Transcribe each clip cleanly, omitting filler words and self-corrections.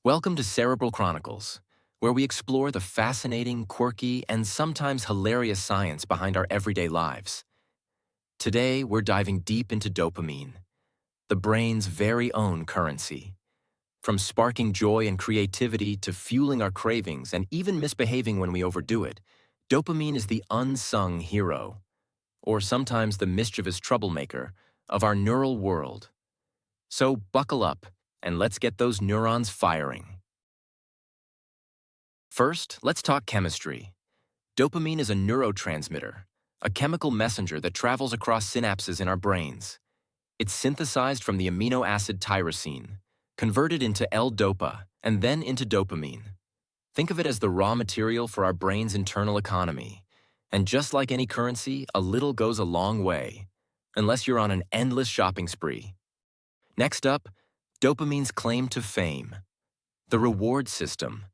Welcome to Cerebral Chronicles, where we explore the fascinating, quirky, and sometimes hilarious science behind our everyday lives. Today, we're diving deep into dopamine, the brain's very own currency. From sparking joy and creativity to fueling our cravings and even misbehaving when we overdo it, dopamine is the unsung hero, or sometimes the mischievous troublemaker, of our neural world. So buckle up and let's get those neurons firing. First, let's talk chemistry. Dopamine is a neurotransmitter, a chemical messenger that travels across synapses in our brains. It's synthesized from the amino acid tyrosine, converted into L-dopa, and then into dopamine. Think of it as the raw material for our brain's internal economy. And just like any currency, a little goes a long way, unless you're on an endless shopping spree. Next up, dopamine's claim to fame, the reward system.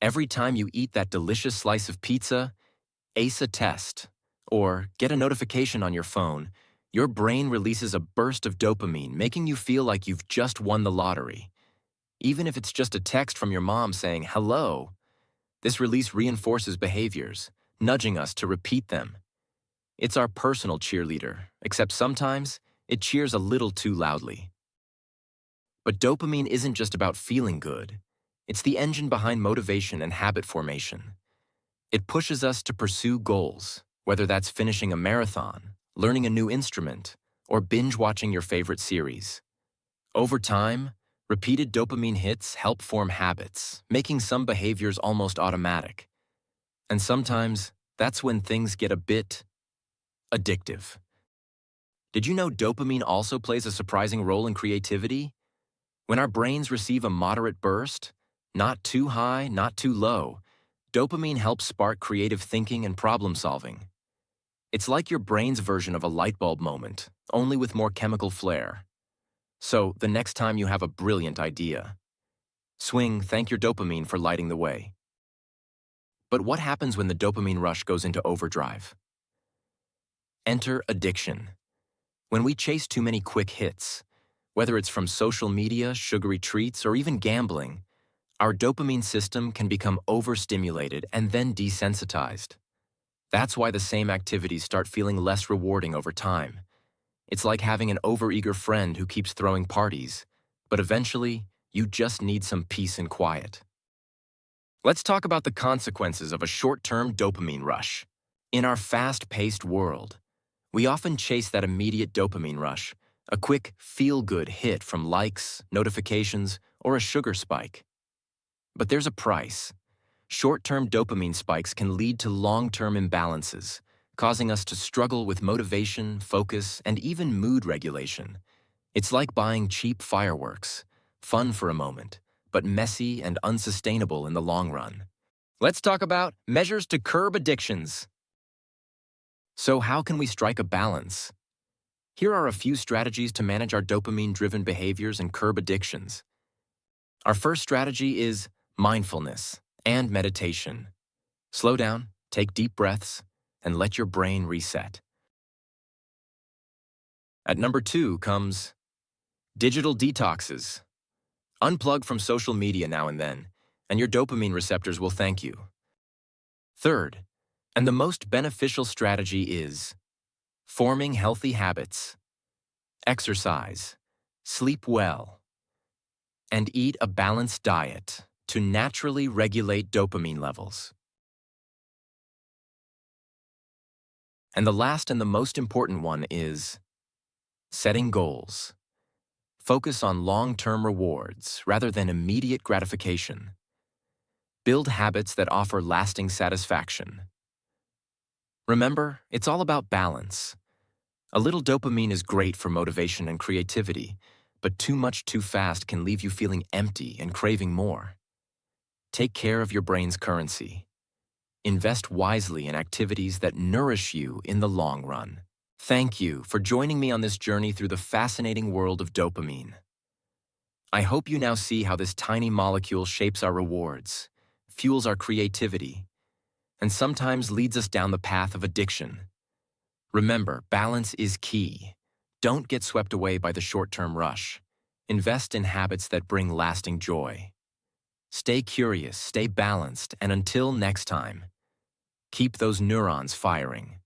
Every time you eat that delicious slice of pizza, ace a test, or get a notification on your phone, your brain releases a burst of dopamine, making you feel like you've just won the lottery. Even if it's just a text from your mom saying, "Hello," this release reinforces behaviors, nudging us to repeat them. It's our personal cheerleader, except sometimes it cheers a little too loudly. But dopamine isn't just about feeling good. It's the engine behind motivation and habit formation. It pushes us to pursue goals, whether that's finishing a marathon, learning a new instrument, or binge-watching your favorite series. Over time, repeated dopamine hits help form habits, making some behaviors almost automatic. And sometimes, that's when things get a bit addictive. Did you know dopamine also plays a surprising role in creativity? When our brains receive a moderate burst, not too high, not too low, dopamine helps spark creative thinking and problem solving. It's like your brain's version of a light bulb moment, only with more chemical flair. So, the next time you have a brilliant idea, thank your dopamine for lighting the way. But what happens when the dopamine rush goes into overdrive? Enter addiction. When we chase too many quick hits, whether it's from social media, sugary treats, or even gambling, our dopamine system can become overstimulated and then desensitized. That's why the same activities start feeling less rewarding over time. It's like having an overeager friend who keeps throwing parties, but eventually, you just need some peace and quiet. Let's talk about the consequences of a short-term dopamine rush. In our fast-paced world, we often chase that immediate dopamine rush, a quick feel-good hit from likes, notifications, or a sugar spike. But there's a price. Short-term dopamine spikes can lead to long-term imbalances, causing us to struggle with motivation, focus, and even mood regulation. It's like buying cheap fireworks, fun for a moment, but messy and unsustainable in the long run. Let's talk about measures to curb addictions. So how can we strike a balance? Here are a few strategies to manage our dopamine-driven behaviors and curb addictions. Our first strategy is mindfulness and meditation. Slow down, take deep breaths, and let your brain reset. At number 2 comes digital detoxes. Unplug from social media now and then, and your dopamine receptors will thank you. Third, and the most beneficial strategy is forming healthy habits. Exercise, sleep well, and eat a balanced diet to naturally regulate dopamine levels. And the last and the most important one is setting goals. Focus on long-term rewards rather than immediate gratification. Build habits that offer lasting satisfaction. Remember, it's all about balance. A little dopamine is great for motivation and creativity, but too much too fast can leave you feeling empty and craving more. Take care of your brain's currency. Invest wisely in activities that nourish you in the long run. Thank you for joining me on this journey through the fascinating world of dopamine. I hope you now see how this tiny molecule shapes our rewards, fuels our creativity, and sometimes leads us down the path of addiction. Remember, balance is key. Don't get swept away by the short-term rush. Invest in habits that bring lasting joy. Stay curious, stay balanced, and until next time, keep those neurons firing.